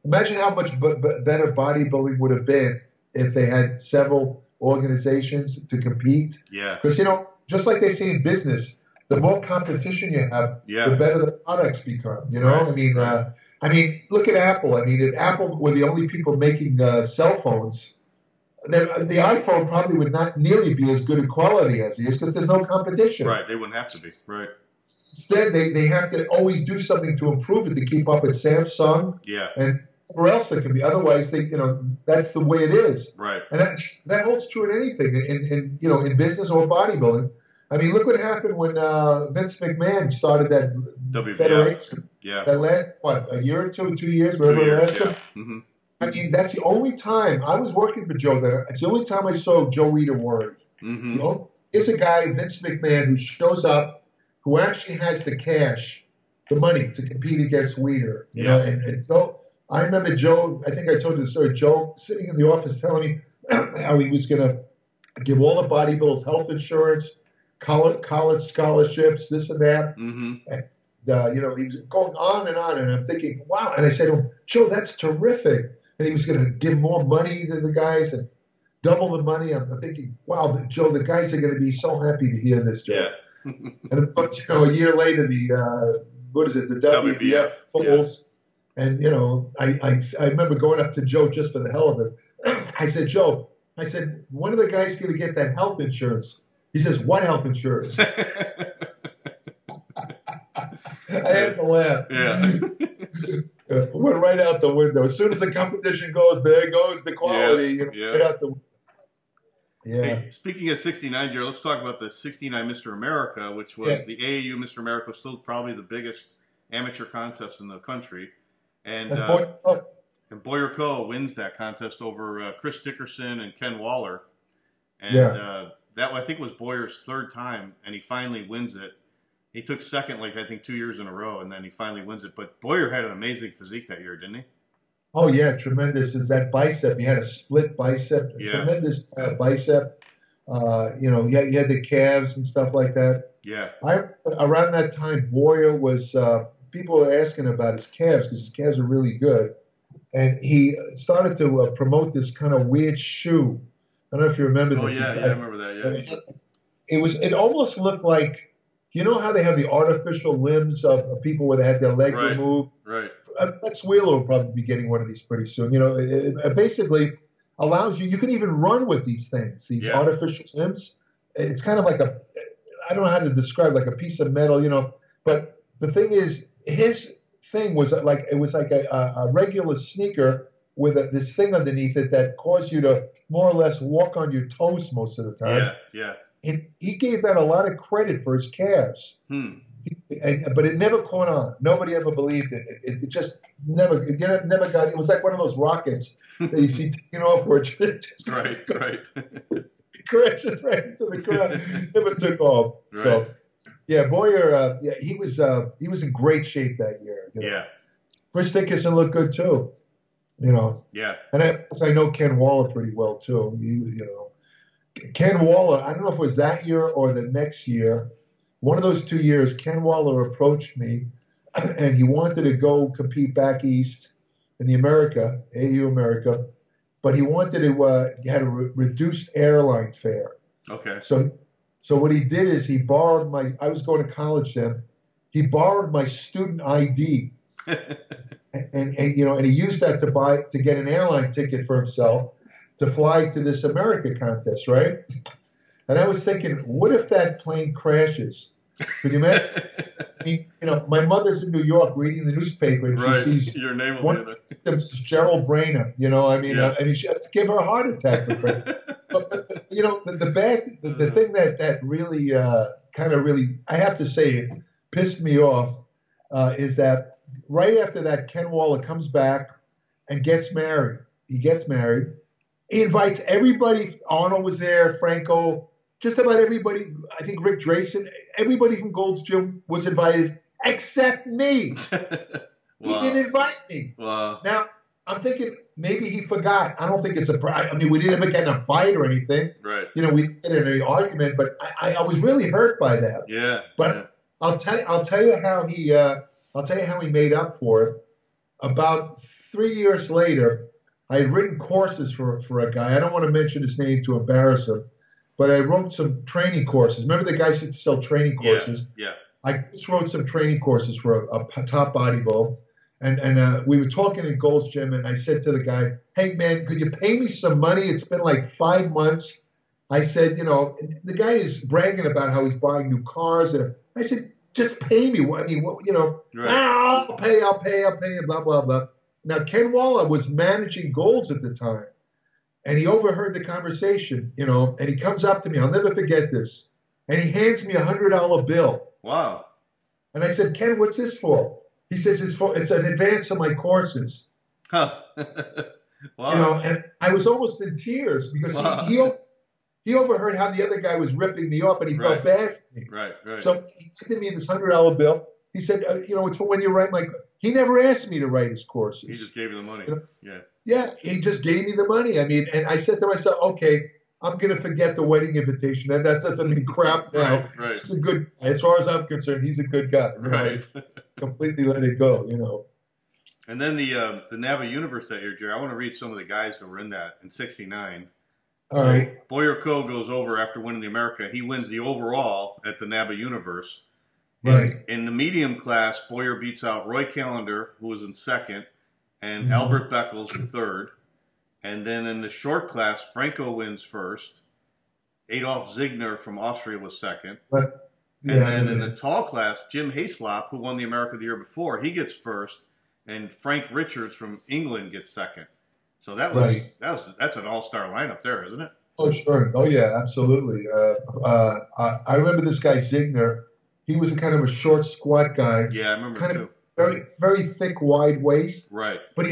Imagine how much better bodybuilding would have been if they had several organizations to compete. Yeah. Because just like they say in business, the more competition you have, the better the products become. Right. Look at Apple. If Apple were the only people making cell phones, then the iPhone probably would not nearly be as good a quality as it is because there's no competition. Right. They wouldn't have to be. Right. Instead, they have to always do something to improve it to keep up with Samsung. Yeah. And where else it can be. Otherwise, that's the way it is. Right. And that holds true in anything, in business or bodybuilding. I mean, look what happened when Vince McMahon started that WBF. federation. Yeah. That last, what, a year or two, 2 years, whatever it lasted? Mm-hmm. I mean, that's the only time I was working for Joe. It's the only time I saw Joe Reeder worried. Mm-hmm. You know, it's a guy, Vince McMahon, who shows up, who actually has the cash, the money to compete against Reeder. You know, and so I remember Joe. I think I told you the story. Joe sitting in the office telling me how he was going to give all the bodybuilders health insurance, college scholarships, this and that. Mm-hmm. And, you know, he was going on, and I'm thinking, wow. And I said to him, Joe, that's terrific. And he was going to give more money to the guys and double the money. I'm thinking, wow, Joe, the guys are going to be so happy to hear this, Joe. Yeah. And but, you know, a year later, the WBF falls. Yeah. And, you know, I remember going up to Joe just for the hell of it. I said, Joe, when are the guys going to get that health insurance? He says, what health insurance? I had to laugh. Yeah. Went right out the window. As soon as the competition goes, there goes the quality. Yeah. You know, right out the window. Yeah. Hey, speaking of 69, Jerry, let's talk about the 69 Mr. America, which was the AAU Mr. America, still probably the biggest amateur contest in the country. And Boyer Coe wins that contest over Chris Dickerson and Ken Waller. And that, I think, was Boyer's third time, and he finally wins it. He took second, I think, 2 years in a row, and then he finally wins it. But Boyer had an amazing physique that year, didn't he? Oh, yeah, tremendous. Is that bicep. He had a split bicep, tremendous bicep. You know, he had the calves and stuff like that. Yeah. Around that time, Boyer was, people were asking about his calves because his calves are really good. And he started to promote this kind of weird shoe. I don't know if you remember this. Oh, yeah, I remember that, yeah. It almost looked like, you know how they have the artificial limbs of people where they had their leg removed? Right. Flex Wheeler will probably be getting one of these pretty soon. You know, it basically allows you can even run with these things, these artificial limbs. It's kind of like I don't know how to describe, like a piece of metal, you know. But the thing is, his thing was like, it was like a regular sneaker with this thing underneath it that caused you to more or less walk on your toes most of the time. Yeah. And he gave that a lot of credit for his calves. But it never caught on. Nobody ever believed it. It just never got. It was like one of those rockets that you see taking off where it just right. It crashes right into the ground. Never took off. Right. So, yeah, Boyer. He was in great shape that year. You know? Yeah. Chris Dickerson looked good too. You know. Yeah. And I know Ken Waller pretty well too. You know. Ken Waller, I don't know if it was that year or the next year, one of those 2 years, Ken Waller approached me, and he wanted to go compete back east in the AAU America, but he wanted to he had a reduced airline fare. Okay. So what he did is he borrowed I was going to college then, he borrowed my student ID, and you know, and he used that to get an airline ticket for himself to fly to this America contest, right? And I was thinking, what if that plane crashes? Could you imagine? You know, my mother's in New York reading the newspaper, and she sees your name one of them is Gerald Brainum. You know, I mean, and she has to give her a heart attack. But you know, the thing that really kind of really, I have to say, it pissed me off is that right after that, Ken Waller comes back and gets married. He gets married. He invites everybody. Arnold was there, Franco, just about everybody. I think Rick Drayson, everybody from Gold's Gym was invited except me. Wow. He didn't invite me. Wow. Now, I'm thinking maybe he forgot. I don't think it's I mean, we didn't ever get in a fight or anything. Right. You know, we didn't get in any argument, but I was really hurt by that. Yeah. But I'll tell you how he made up for it. About 3 years later, I had written courses for a guy. I don't want to mention his name to embarrass him, but I wrote some training courses. Remember the guys used to sell training courses? Yeah. I just wrote some training courses for a top bodybuilder. And we were talking in Gold's Gym, and I said to the guy, hey, man, could you pay me some money? It's been like 5 months. I said, you know, the guy is bragging about how he's buying new cars. And I said, just pay me. I mean, you know, I'll pay, blah, blah, blah. Now, Ken Waller was managing Gold's at the time, and he overheard the conversation, you know, and he comes up to me. I'll never forget this. and he hands me $100 bill. Wow. And I said, Ken, what's this for? He says, it's an advance of my courses. Huh. Wow. You know, and I was almost in tears because he overheard how the other guy was ripping me off, and he felt bad for me. Right. So he sent me this $100 bill. He said, you know, it's for when you write my. He never asked me to write his courses. He just gave you the money. You know? Yeah. Yeah, he just gave me the money. I mean, and I said to myself, okay, I'm going to forget the wedding invitation. And that doesn't mean crap now. Right. He's a good, as far as I'm concerned, he's a good guy. You know, right. Completely let it go, you know. And then the NABBA Universe that year, Jerry, I want to read some of the guys that were in that in 69. All right. Boyer Coe goes over after winning the America. He wins the overall at the NABBA Universe. Right. In the medium class, Boyer beats out Roy Callender, who was in second, and Albert Beckles in third. And then in the short class, Franco wins first. Adolf Ziegner from Austria was second. And then in the tall class, Jim Hayeslap, who won the America the year before, he gets first. And Frank Richards from England gets second. So that's an all-star lineup there, isn't it? Oh, sure. Oh, yeah, absolutely. I remember this guy, Ziegner. He was kind of a short, squat guy. Yeah, I remember kind too. of very, very thick, wide waist. Right. But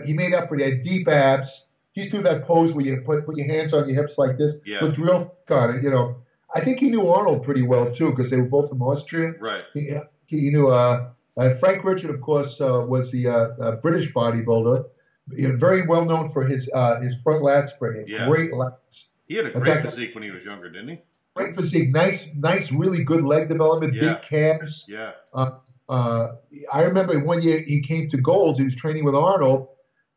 he made up for it. He had deep abs. He used to do that pose where you put your hands on your hips like this. Yeah. Looked real thick on it, you know. I think he knew Arnold pretty well, too, because they were both from Austria. Right. He knew Frank Richard, of course, was the British bodybuilder. Very well known for his front lat spring. Yeah. Great lats. He had a great physique when he was younger, didn't he? Great physique, nice, really good leg development, big calves. Yeah. I remember one year he came to Gold's. He was training with Arnold,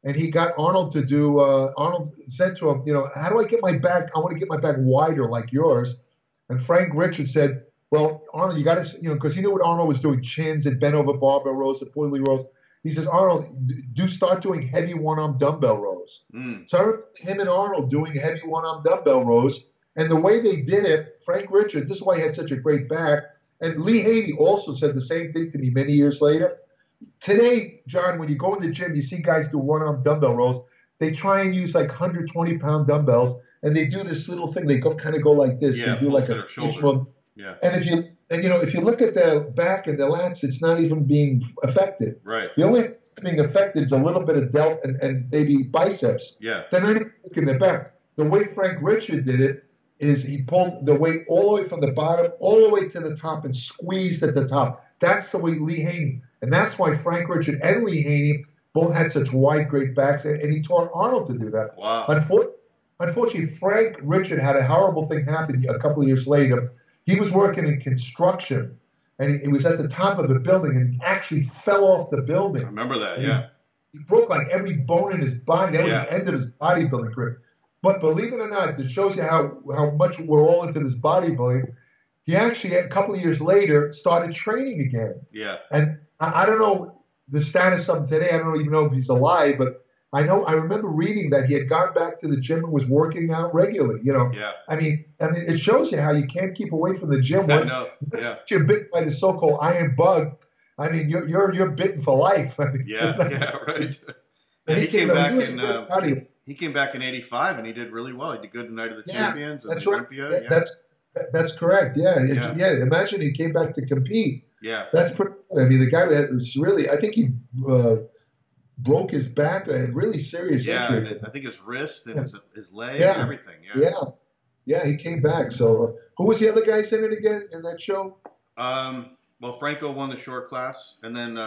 and he got Arnold to do. Arnold said to him, you know, how do I get my back? I want to get my back wider like yours. And Frank Richard said, well, Arnold, you got to, you know, because he knew what Arnold was doing: chins and bent over barbell rows, and poorly rows. He says, Arnold, do start doing heavy one-arm dumbbell rows. So I remember him and Arnold doing heavy one-arm dumbbell rows. And the way they did it, Frank Richard, this is why he had such a great back. And Lee Haney also said the same thing to me many years later. Today, John, when you go in the gym, you see guys do one-arm dumbbell rows. They try and use like 120-pound dumbbells, and they do this little thing. They kind of go like this. Yeah, they do like a shoulder. Yeah. And if you look at the back and the lats, it's not even being affected. Right. The only thing that's being affected is a little bit of delt and maybe biceps. Yeah. They're not even looking at the back. The way Frank Richard did it is he pulled the weight all the way from the bottom all the way to the top and squeezed at the top. That's the way Lee Haney. And that's why Frank Richard and Lee Haney both had such wide, great backs. And he taught Arnold to do that. Wow. Unfortunately, Frank Richard had a horrible thing happen a couple of years later. He was working in construction, and he was at the top of the building, and he actually fell off the building. I remember that, yeah. He broke like every bone in his body. That was the end of his bodybuilding career. But believe it or not, it shows you how much we're all into this bodybuilding. He actually, a couple of years later, started training again. Yeah. And I don't know the status of him today. I don't even know if he's alive, but I remember reading that he had gone back to the gym and was working out regularly. You know, I mean, it shows you how you can't keep away from the gym. I know. Once you're bitten by the so-called iron bug, I mean, you're bitten for life. I mean, right. So he came back in '85 and he did really well. He did good in Night of the Champions and Olympia. Right. That's correct. Yeah. Imagine he came back to compete. Yeah, that's pretty. I mean, the guy was really. I think he. Broke his back, a really serious injury. I think his wrist and his leg and everything. Yeah, he came back. So who was the other guys in it again in that show? Well, Franco won the short class, and then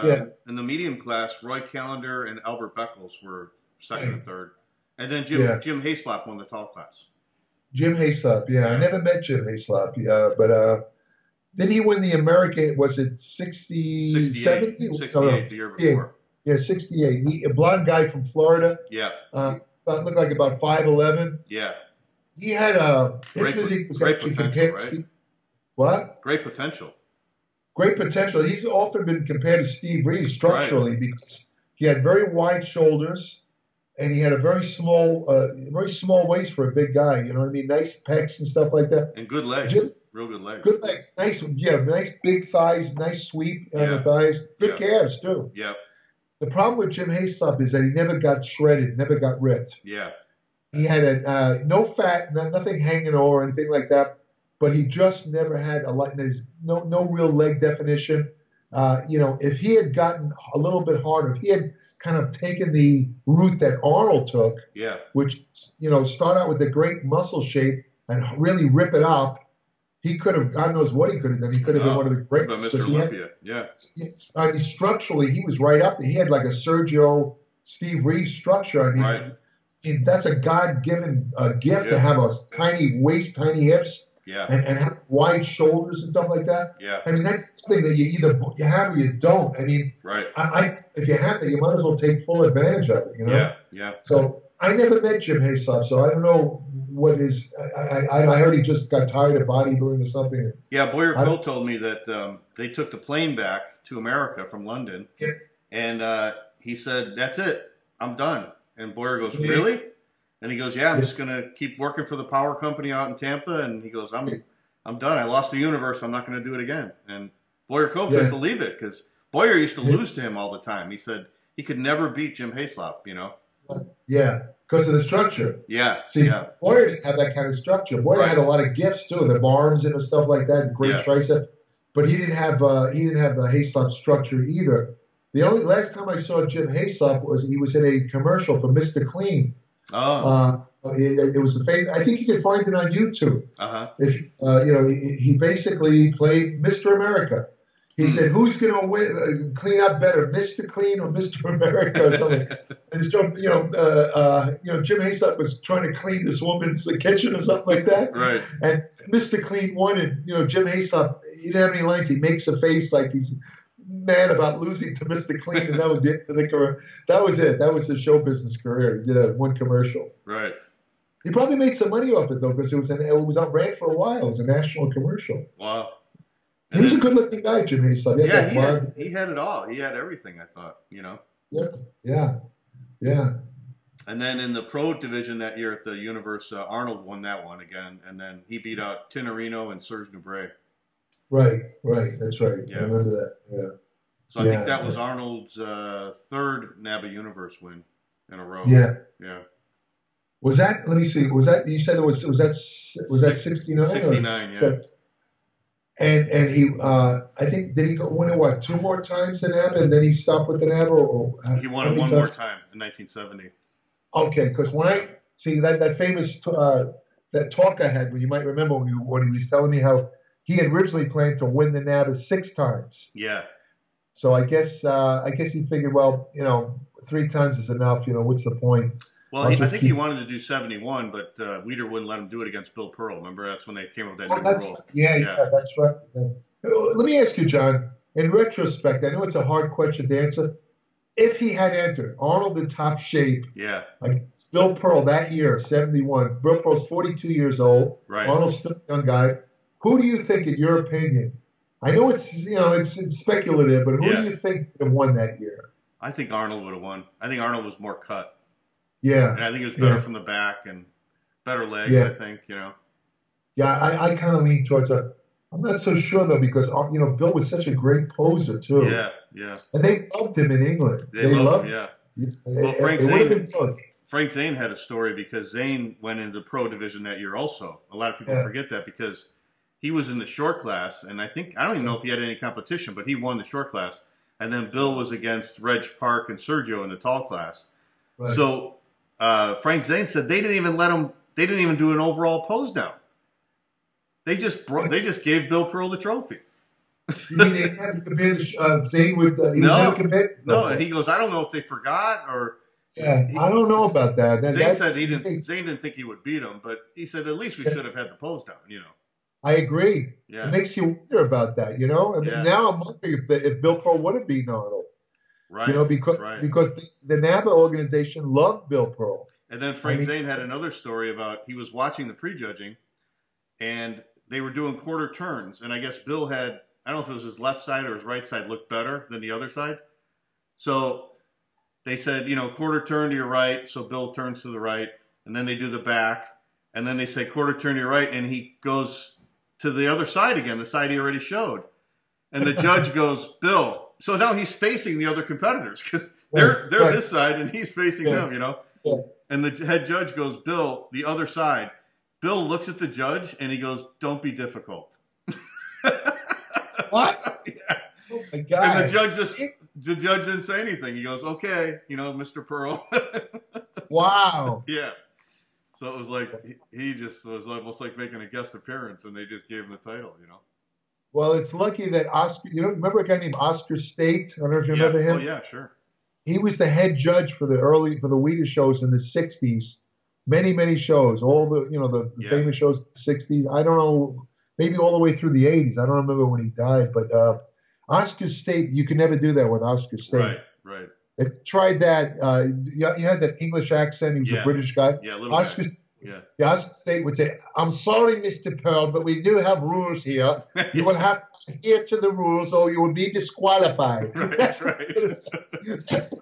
in the medium class, Roy Callender and Albert Beckles were second and third. And then Jim Hayeslap won the tall class. Jim Hayeslap, I never met Jim Hayeslap, but didn't he win the American, was it 60, 70? 68 the year before. Yeah, 68. He, a blonde guy from Florida. Yeah. Looked like about 5'11". Yeah. He had his physique was actually compared to what? Great potential. Great potential. He's often been compared to Steve Reeves structurally because he had very wide shoulders and he had a very small waist for a big guy. You know what I mean? Nice pecs and stuff like that. And good legs. Real good legs. Good legs. Nice, nice big thighs, nice sweep on the thighs. Good calves too. Yeah. The problem with Jim Hayeslap is that he never got shredded, never got ripped. Yeah. He had no fat, nothing hanging or anything like that. but he just never had no real leg definition. If he had gotten a little bit harder, if he had kind of taken the route that Arnold took, which, start out with a great muscle shape and really rip it up, he could have, God knows what he could have done. He could have been one of the great Mr. Olympia, structurally, he was right up there. He had like a Sergio Steve Reeves structure. I mean, that's a God-given gift to have a tiny waist, tiny hips, and have wide shoulders and stuff like that. I mean, that's something that you have or you don't. I mean, if you have that, you might as well take full advantage of it. So I never met Jim Hayeslap, so I don't know what is. I heard he just got tired of bodybuilding or something. Yeah, Boyer Cole told me that they took the plane back to America from London, and he said, "That's it, I'm done." And Boyer goes, "Really?" And he goes, "Yeah, I'm just gonna keep working for the power company out in Tampa." And he goes, "I'm done. I lost the universe. I'm not gonna do it again." And Boyer Cole couldn't believe it because Boyer used to lose to him all the time. He said he could never beat Jim Hayeslap. Yeah, because of the structure. See, Boyer didn't have that kind of structure. Boyer had a lot of gifts too, the arms and stuff like that, and great tricep. But he didn't have the Hayeslap structure either. The only last time I saw Jim Hayeslap he was in a commercial for Mr. Clean. It was I think you can find it on YouTube. If he basically played Mr. America. He said, "Who's going to clean up better, Mr. Clean or Mr. America or something?" And so, Jim Hayeslap was trying to clean this woman's kitchen or something like that. Right. And Mr. Clean won, and Jim Hayeslap, he didn't have any lines. He makes a face like he's mad about losing to Mr. Clean, and that was it. That was it. That was his show business career. He did one commercial. Right. He probably made some money off it though, because it ran for a while. It was a national commercial. Wow. He was a good-looking guy, Jim Hayeslap. He had it all. He had everything, I thought, Yeah. And then in the pro division that year at the Universe, Arnold won that one again, and then he beat out Tinerino and Serge Nubret. Right. That's right. I remember that. Yeah. So I think that was Arnold's third NABBA Universe win in a row. Yeah. Was that? Let me see. Was that? You said it was that 69? 69. Yeah. And he, I think, did he win it, 2 more times in NABBA, and then he stopped with the NABBA? Or he won it one more time in 1970. Okay, because when I see that famous that talk I had, when you might remember when he was telling me how he had originally planned to win the NABBA 6 times. Yeah. So I guess he figured, 3 times is enough. What's the point? Well, I think he wanted to do 71, but Weider wouldn't let him do it against Bill Pearl. Remember, that's when they came up with that new rule. Yeah, that's right. Let me ask you, John, in retrospect, I know it's a hard question to answer. If he had entered Arnold in top shape, like Bill Pearl that year, 71, Bill Pearl's 42 years old, Arnold's still a young guy, who do you think, in your opinion, I know it's speculative, but who do you think would have won that year? I think Arnold would have won. I think Arnold was more cut. Yeah. And I think it was better from the back and better legs, I think, Yeah, I kind of lean towards that. I'm not so sure, though, because, Bill was such a great poser, too. Yeah. And they loved him in England. They loved him, Well, Frank Zane had a story because Zane went into the pro division that year also. A lot of people forget that because he was in the short class, and I don't even know if he had any competition, but he won the short class. And then Bill was against Reg Park and Sergio in the tall class. Right. So Frank Zane said they didn't even let him. They didn't even do an overall pose down. They just gave Bill Pearl the trophy. You mean they had to compare Zane with no, and he goes, I don't know if they forgot or. Yeah, I don't know about that. Zane said Zane didn't think he would beat him, but he said at least we should have had the pose down. I agree. Yeah. It makes you wonder about that. I mean, now I'm wondering if Bill Pearl would have beaten Arnold. Right. Because the NABBA organization loved Bill Pearl. And then Frank Zane had another story about he was watching the prejudging, and they were doing quarter turns, and I guess Bill had, I don't know if it was his left side or his right side looked better than the other side. So they said, quarter turn to your right, so Bill turns to the right, and then they do the back, and then they say quarter turn to your right, and he goes to the other side again, the side he already showed. And the judge goes, Bill. So now he's facing the other competitors because they're this side and he's facing them, Yeah. And the head judge goes, Bill, the other side. Bill looks at the judge and he goes, "Don't be difficult." What? Yeah. Oh my God. And the judge didn't say anything. He goes, "Okay, Mr. Pearl." Wow. Yeah. So it was like he just was almost like making a guest appearance, and they just gave him the title. Well, it's lucky that Oscar. Remember a guy named Oscar State? I don't know if you remember him. Oh yeah, sure. He was the head judge for the Wheater shows in the '60s. Many shows, all the famous shows in the '60s. I don't know, maybe all the way through the '80s. I don't remember when he died, but Oscar State, you can never do that with Oscar State. Right. If you tried that, he had that English accent. He was a British guy. Yeah, little Oscar, guy. Yeah. Oscar State would say, "I'm sorry, Mr. Pearl, but we do have rules here. You will have to adhere to the rules or you will be disqualified." That's what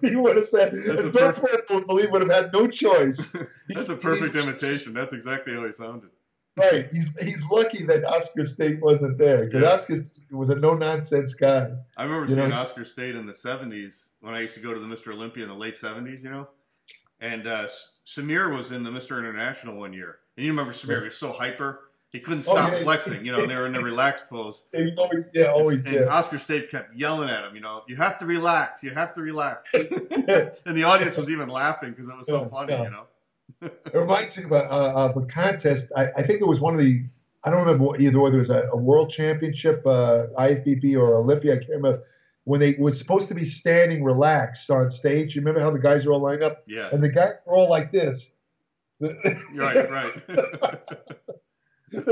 he would have said. And Bill Pearl, believe, would have had no choice. That's a perfect imitation. That's exactly how he sounded. Right. He's lucky that Oscar State wasn't there because Oscar was a no-nonsense guy. I remember seeing Oscar State in the 70s when I used to go to the Mr. Olympia in the late 70s, And Samir was in the Mr. International one year. And you remember Samir, he was so hyper. He couldn't stop flexing. They were in the relaxed pose. He's always. And Oscar State kept yelling at him, "You have to relax. You have to relax." And the audience was even laughing because it was so funny, It reminds me of a contest. I think it was one of I don't remember either whether it was a world championship, IFBB or Olympia. I can't remember. When they were supposed to be standing relaxed on stage. You remember how the guys are all lined up? Yeah. And the guys are all like this. Right. And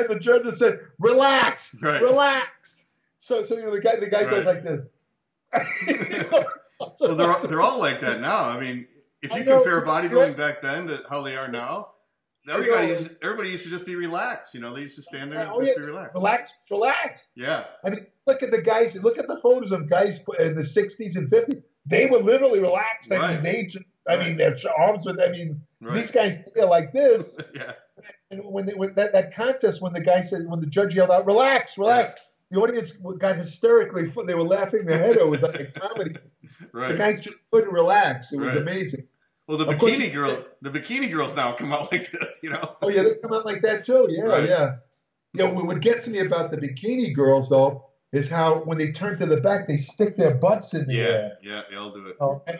the judge said, "Relax, relax." So the guy goes like this. So they're all like that now. I mean, if you compare bodybuilding back then to how they are now, everybody used to just be relaxed. They used to stand there and just be relaxed. Relax. Yeah. I mean, look at the guys. Look at the photos of guys in the '60s and '50s. They were literally relaxed. I mean, they just. I mean, their arms with. I mean, these guys feel like this. Yeah. And when that contest, when the judge yelled out, "Relax, relax," the audience got hysterically. They were laughing their head off. It was like a comedy. Right. The guys just couldn't relax. It was amazing. Well, the bikini girls now come out like this, Oh yeah, they come out like that too. Yeah. What gets me about the bikini girls though is how when they turn to the back, they stick their butts in the air. Yeah, they'll do it.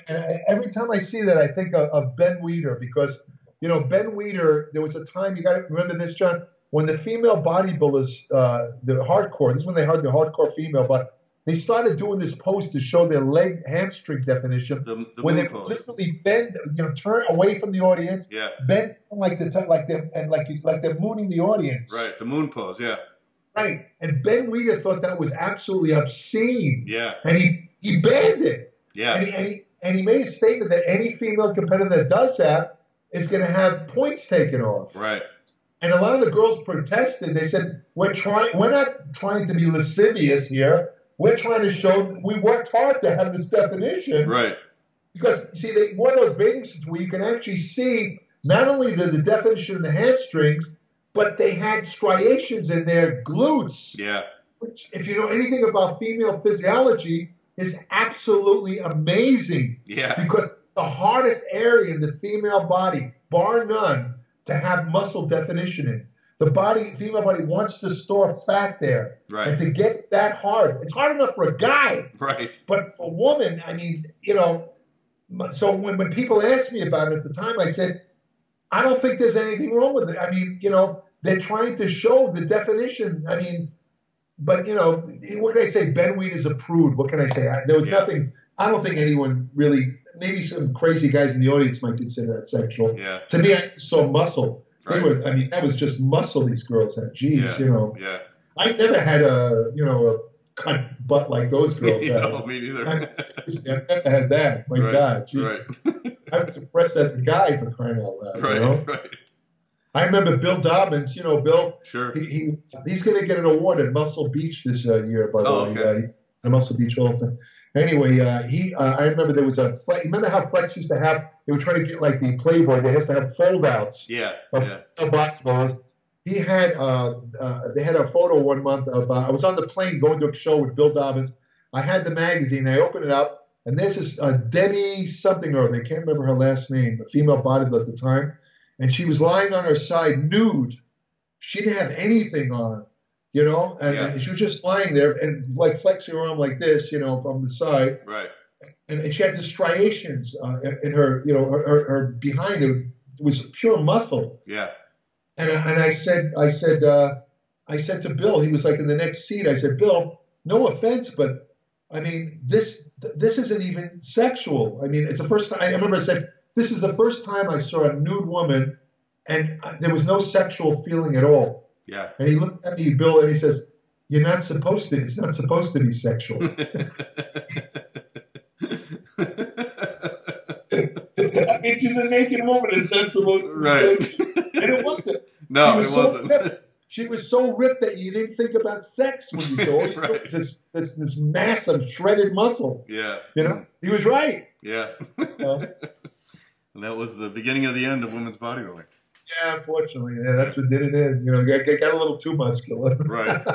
And every time I see that, I think of Ben Weeder because Ben Weeder. There was a time you got to remember this, John, when the female bodybuilders, the hardcore. This is when they had the hardcore female, but. They started doing this pose to show their leg hamstring definition. The when they pose. literally bend, turn away from the audience. Yeah. Bend like they're mooning the audience. Right. The moon pose. Yeah. Right. And Ben Weeder thought that was absolutely obscene. Yeah. And he banned it. Yeah. And he made a statement that any female competitor that does that is going to have points taken off. Right. And a lot of the girls protested. They said, "We're not trying to be lascivious here. We're trying to show we worked hard to have this definition." Right. Because, see, one of those bathing suits where you can actually see not only the definition of the hamstrings, but they had striations in their glutes. Yeah. Which, if you know anything about female physiology, is absolutely amazing. Yeah. Because the hardest area in the female body, bar none, to have muscle definition in. The female body wants to store fat there. Right. And to get that hard, it's hard enough for a guy. Right. But for a woman, I mean, so when people asked me about it at the time, I said, I don't think there's anything wrong with it. I mean, they're trying to show the definition. I mean, but, what can I say? Ben Weed is a prude. What can I say? There was nothing. I don't think anyone really, maybe some crazy guys in the audience might consider that sexual. Yeah. To me, I saw muscle. Right. That was just muscle these girls had. Jeez, Yeah. I never had a cut butt like those girls had. No, me neither. I never had that. My God, jeez. Right. I was impressed as a guy for crying out loud. Right. I remember Bill Dobbins. Bill. Sure. He's going to get an award at Muscle Beach this year. By the way, okay. He's a Muscle Beach Hall of Fame. Anyway, I remember there was a Flex. Remember how Flex used to have? They were trying to get like the Playboy. They used to have fold-outs. Yeah. Of basketballs. He had. They had a photo one month of. I was on the plane going to a show with Bill Dobbins. I had the magazine. I opened it up, and this is Debbie something or other. I can't remember her last name. A female bodybuilder at the time. and she was lying on her side nude. She didn't have anything on, you know, and she was just lying there and like flexing her arm like this, you know, from the side. Right. And she had the striations in her, you know, her behind it was pure muscle. Yeah. And I said to Bill, he was like in the next seat. I said, Bill, no offense, but I mean, this isn't even sexual. I mean, it's the first time. I remember I said, this is the first time I saw a nude woman, and there was no sexual feeling at all. Yeah. And he looked at me, Bill, and he says, "You're not supposed to. It's not supposed to be sexual." I mean, she's a naked woman. It's not supposed to be sexual. And it wasn't. No, it wasn't. She was so ripped that you didn't think about sex when you saw her. Right. This massive shredded muscle. Yeah. You know, he was right. Yeah. And that was the beginning of the end of women's bodybuilding. Yeah, unfortunately. Yeah, that's what did it in. You know, got a little too muscular. Right.